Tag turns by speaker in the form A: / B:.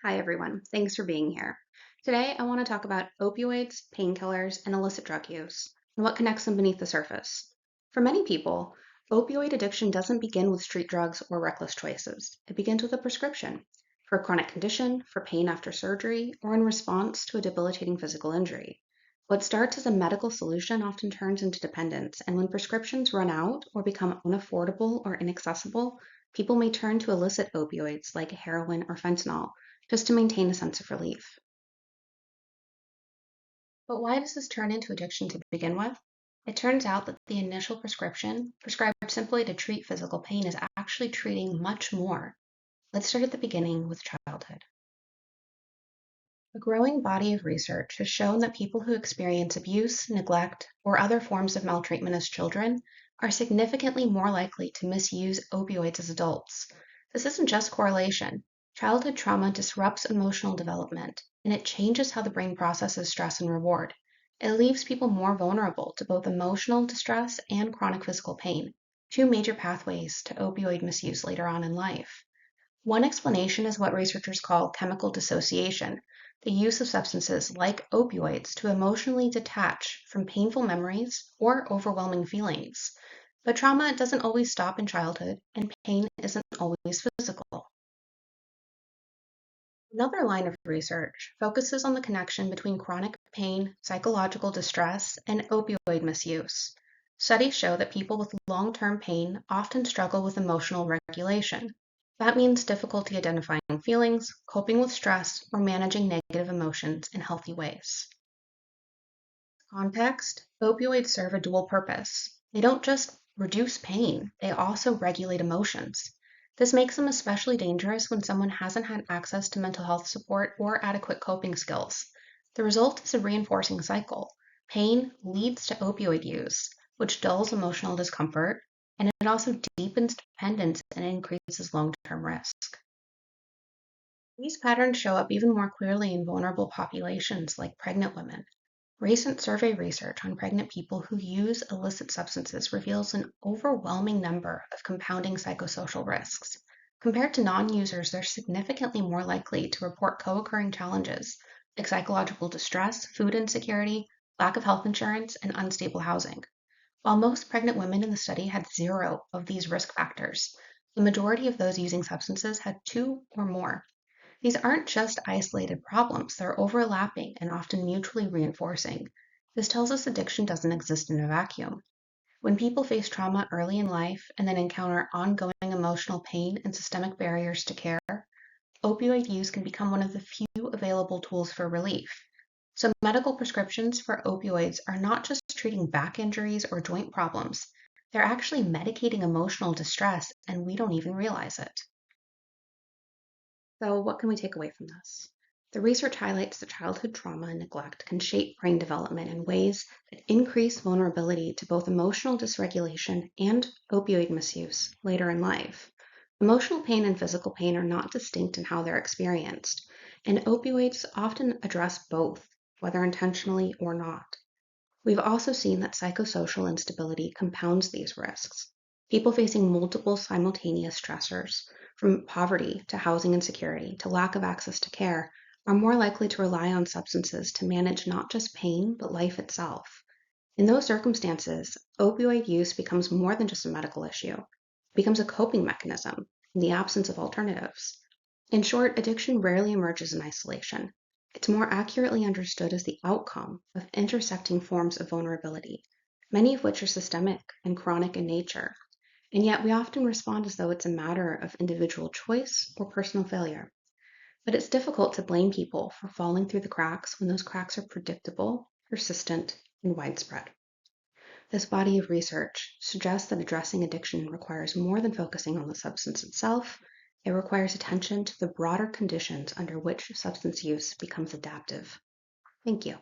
A: Hi, everyone. Thanks for being here. Today, I want to talk about opioids, painkillers, and illicit drug use, and what connects them beneath the surface. For many people, opioid addiction doesn't begin with street drugs or reckless choices. It begins with a prescription for a chronic condition, for pain after surgery, or in response to a debilitating physical injury. What starts as a medical solution often turns into dependence, and when prescriptions run out or become unaffordable or inaccessible, people may turn to illicit opioids like heroin or fentanyl just to maintain a sense of relief. But why does this turn into addiction to begin with? It turns out that the initial prescription, prescribed simply to treat physical pain, is actually treating much more. Let's start at the beginning with childhood. A growing body of research has shown that people who experience abuse, neglect, or other forms of maltreatment as children are significantly more likely to misuse opioids as adults. This isn't just correlation. Childhood trauma disrupts emotional development, and it changes how the brain processes stress and reward. It leaves people more vulnerable to both emotional distress and chronic physical pain, two major pathways to opioid misuse later on in life. One explanation is what researchers call chemical dissociation, the use of substances like opioids to emotionally detach from painful memories or overwhelming feelings. But trauma doesn't always stop in childhood, and pain isn't always physical. Another line of research focuses on the connection between chronic pain, psychological distress, and opioid misuse. Studies show that people with long term pain often struggle with emotional regulation. That means difficulty identifying feelings, coping with stress, or managing negative emotions in healthy ways. Context: opioids serve a dual purpose. They don't just reduce pain, they also regulate emotions. This makes them especially dangerous when someone hasn't had access to mental health support or adequate coping skills. The result is a reinforcing cycle. Pain leads to opioid use, which dulls emotional discomfort, and it also deepens dependence and increases long term risk. These patterns show up even more clearly in vulnerable populations like pregnant women. Recent survey research on pregnant people who use illicit substances reveals an overwhelming number of compounding psychosocial risks. Compared to non users, they're significantly more likely to report co occurring challenges like psychological distress, food insecurity, lack of health insurance, and unstable housing. While most pregnant women in the study had zero of these risk factors, the majority of those using substances had two or more. These aren't just isolated problems, they're overlapping and often mutually reinforcing. This tells us addiction doesn't exist in a vacuum. When people face trauma early in life and then encounter ongoing emotional pain and systemic barriers to care, opioid use can become one of the few available tools for relief. So, medical prescriptions for opioids are not just treating back injuries or joint problems, they're actually medicating emotional distress, and we don't even realize it. So, what can we take away from this? The research highlights that childhood trauma and neglect can shape brain development in ways that increase vulnerability to both emotional dysregulation and opioid misuse later in life. Emotional pain and physical pain are not distinct in how they're experienced, and opioids often address both, whether intentionally or not. We've also seen that psychosocial instability compounds these risks. People facing multiple simultaneous stressors, from poverty to housing insecurity to lack of access to care, are more likely to rely on substances to manage not just pain, but life itself. In those circumstances, opioid use becomes more than just a medical issue. It becomes a coping mechanism in the absence of alternatives. In short, addiction rarely emerges in isolation. It's more accurately understood as the outcome of intersecting forms of vulnerability, many of which are systemic and chronic in nature, and yet we often respond as though it's a matter of individual choice or personal failure. But it's difficult to blame people for falling through the cracks when those cracks are predictable, persistent, and widespread. This body of research suggests that addressing addiction requires more than focusing on the substance itself. It requires attention to the broader conditions under which substance use becomes adaptive. Thank you.